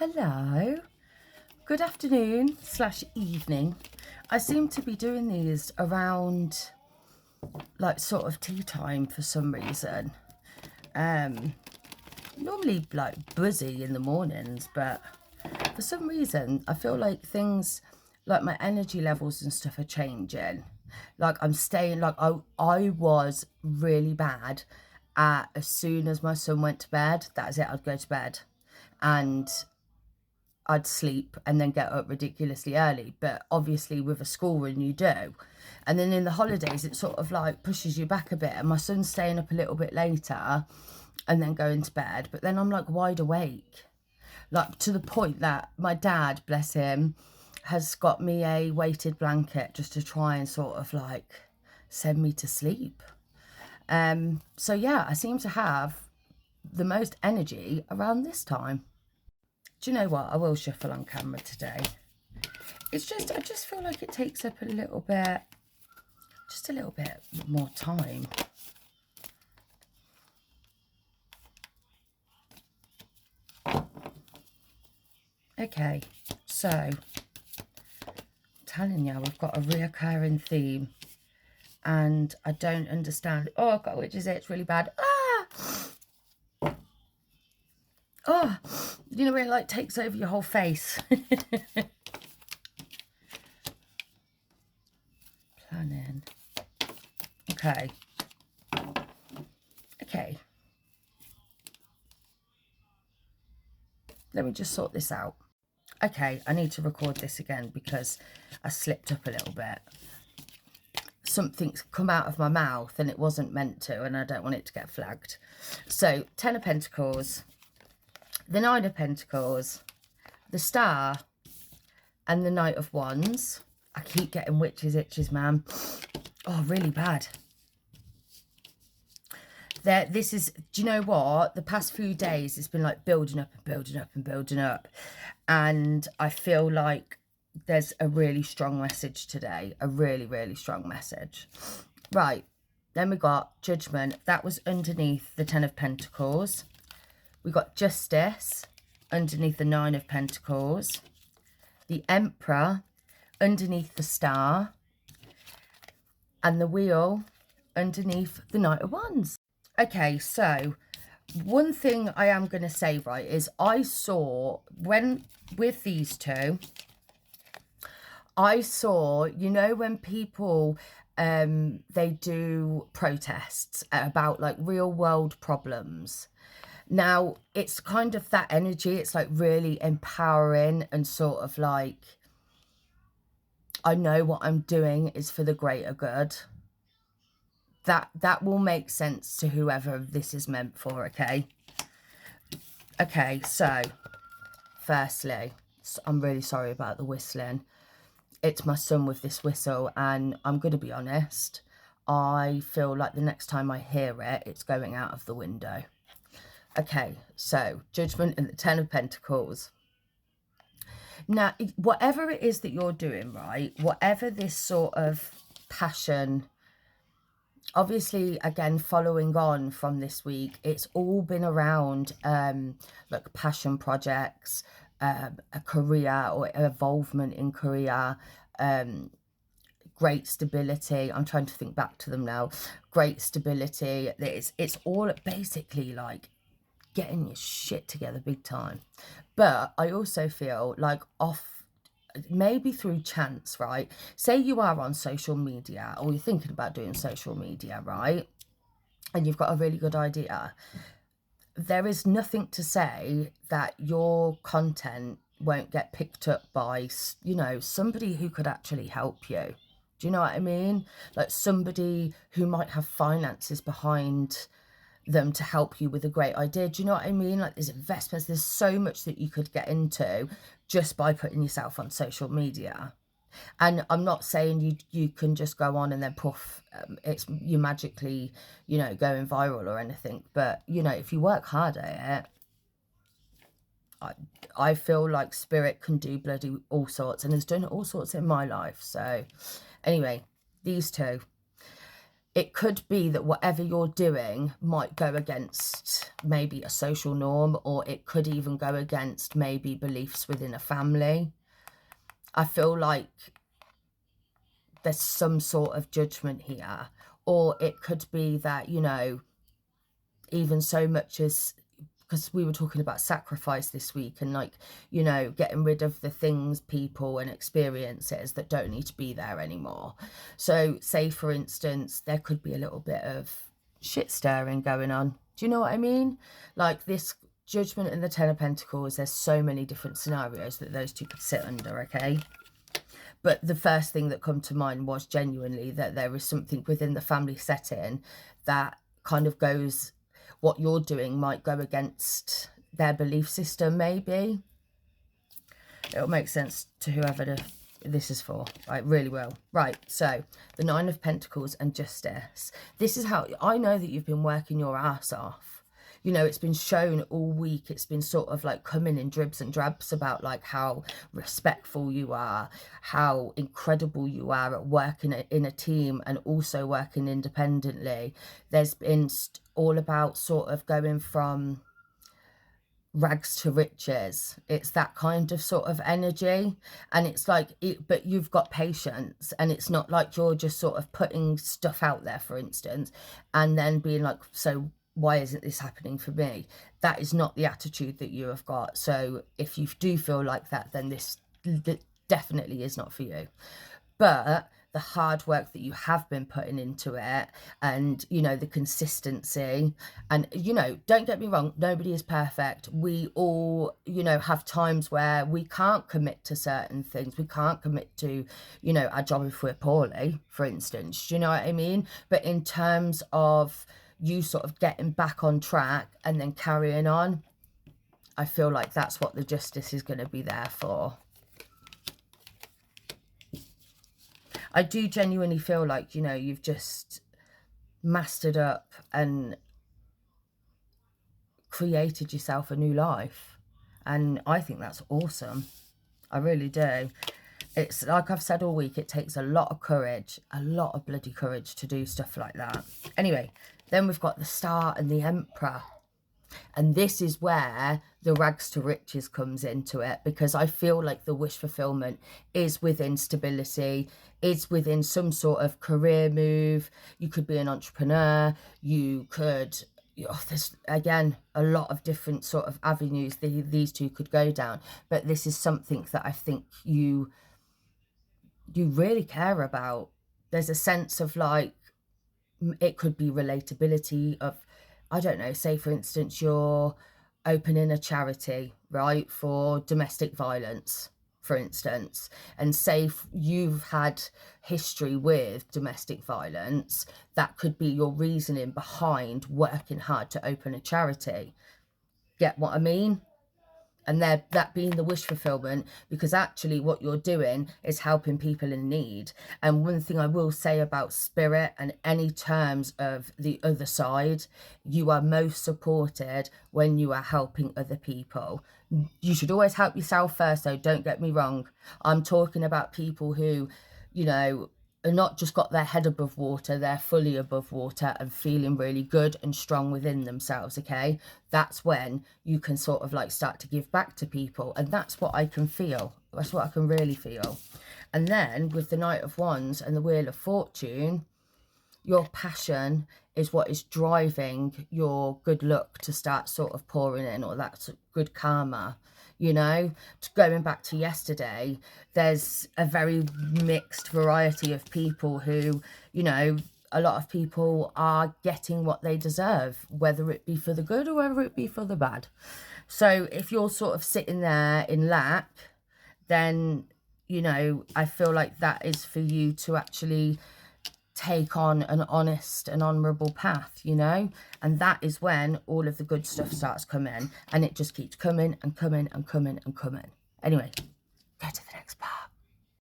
Hello, good afternoon slash evening. I seem to be doing these around like sort of tea time for some reason. Normally like busy in the mornings, but for some reason I feel like things like my energy levels and stuff are changing. Like I'm staying like I was really bad at as soon as my son went to bed, that's it, I'd go to bed and I'd sleep and then get up ridiculously early. But obviously with a school run you do. And then in the holidays it sort of like pushes you back a bit. And my son's staying up a little bit later and then going to bed. But then I'm like wide awake. Like to the point that my dad, bless him, has got me a weighted blanket just to try and sort of like send me to sleep. So yeah, I seem to have the most energy around this time. Do you know what? I will shuffle on camera today. It's just, I just feel like it takes up a little bit, just a little bit more time. Okay, so, I'm telling you, we've got a reoccurring theme and I don't understand. Oh, I've got, which is it? It's really bad. Ah! Oh, you know, where it like takes over your whole face. Planning. Okay. Okay. Let me just sort this out. Okay, I need to record this again because I slipped up a little bit. Something's come out of my mouth and it wasn't meant to, and I don't want it to get flagged. So, Ten of Pentacles, the Nine of Pentacles, the Star, and the Knight of Wands. I keep getting witches itches, man. Oh, really bad. This is, do you know what? The past few days, it's been like building up and building up and building up. And I feel like there's a really strong message today. A really, really strong message. Right. Then we got Judgment. That was underneath the Ten of Pentacles. We got Justice underneath the Nine of Pentacles. The Emperor underneath the Star. And the Wheel underneath the Knight of Wands. Okay, so one thing I am going to say, right, is I saw, when with these two, I saw, you know, when people, they do protests about like real world problems. Now, it's kind of that energy. It's like really empowering and sort of like, I know what I'm doing is for the greater good. That will make sense to whoever this is meant for, okay? Okay, so, firstly, I'm really sorry about the whistling. It's my son with this whistle, and I'm going to be honest, I feel like the next time I hear it, it's going out of the window. Okay, so, Judgment and the Ten of Pentacles. Now, whatever it is that you're doing, right, whatever this sort of passion, obviously, again, following on from this week, it's all been around like passion projects, a career or involvement in career, great stability. I'm trying to think back to them now. Great stability. It's all basically like getting your shit together big time. But I also feel like maybe through chance, right? Say you are on social media or you're thinking about doing social media, right? And you've got a really good idea. There is nothing to say that your content won't get picked up by, you know, somebody who could actually help you. Do you know what I mean? Like somebody who might have finances behind them to help you with a great idea. Do you know what I mean? Like there's investments, there's so much that you could get into just by putting yourself on social media. And I'm not saying you can just go on and then poof, you magically, you know, going viral or anything. But, you know, if you work hard at it, I feel like spirit can do bloody all sorts and has done all sorts in my life. So anyway, these two. it could be that whatever you're doing might go against maybe a social norm, or it could even go against maybe beliefs within a family. I feel like there's some sort of judgment here, or it could be that, you know, even so much as, because we were talking about sacrifice this week, and like, you know, getting rid of the things, people and experiences that don't need to be there anymore. So say for instance, there could be a little bit of shit stirring going on. Do you know what I mean? Like this Judgment and the Ten of Pentacles, there's so many different scenarios that those two could sit under, okay? But the first thing that come to mind was genuinely that there is something within the family setting that kind of goes, what you're doing might go against their belief system, maybe. It'll make sense to whoever this is for. It really will. Right, so the Nine of Pentacles and Justice. This is how, I know that you've been working your ass off. You know, it's been shown all week. It's been sort of like coming in dribs and drabs about like how respectful you are, how incredible you are at working in a team and also working independently. There's been all about sort of going from rags to riches. It's that kind of sort of energy, and it's like but you've got patience, and it's not like you're just sort of putting stuff out there, for instance, and then being like, so why isn't this happening for me? That is not the attitude that you have got. So if you do feel like that, then this definitely is not for you. But the hard work that you have been putting into it, and, you know, the consistency, and, you know, don't get me wrong, nobody is perfect. We all, you know, have times where we can't commit to certain things. We can't commit to, you know, our job if we're poorly, for instance. Do you know what I mean? But in terms of you sort of getting back on track and then carrying on, I feel like that's what the Justice is going to be there for. I do genuinely feel like, you know, you've just mastered up and created yourself a new life. And I think that's awesome. I really do. It's like I've said all week, it takes a lot of courage, a lot of bloody courage to do stuff like that. Anyway, then we've got the Star and the Emperor. And this is where the rags to riches comes into it, because I feel like the wish fulfillment is within stability, is within some sort of career move. You could be an entrepreneur, you could, there's again a lot of different sort of avenues these two could go down, but this is something that I think you really care about. There's a sense of like, it could be relatability of, I don't know, say for instance, you're opening a charity, right, for domestic violence, for instance, and say you've had history with domestic violence, that could be your reasoning behind working hard to open a charity. Get what I mean? And that being the wish fulfillment, because actually what you're doing is helping people in need. And one thing I will say about spirit and any terms of the other side, you are most supported when you are helping other people. You should always help yourself first, though, don't get me wrong. I'm talking about people who, you know, are not just got their head above water, they're fully above water and feeling really good and strong within themselves, okay? That's when you can sort of like start to give back to people, and that's what I can feel. That's what I can really feel. And then with the Knight of Wands and the Wheel of Fortune, your passion is what is driving your good luck to start sort of pouring in, or that good karma. You know, going back to yesterday, there's a very mixed variety of people who, you know, a lot of people are getting what they deserve, whether it be for the good or whether it be for the bad. So if you're sort of sitting there in lack, then, you know, I feel like that is for you to actually take on an honest and honourable path, you know, and that is when all of the good stuff starts coming, and it just keeps coming and coming and coming and coming. Anyway, go to the next part.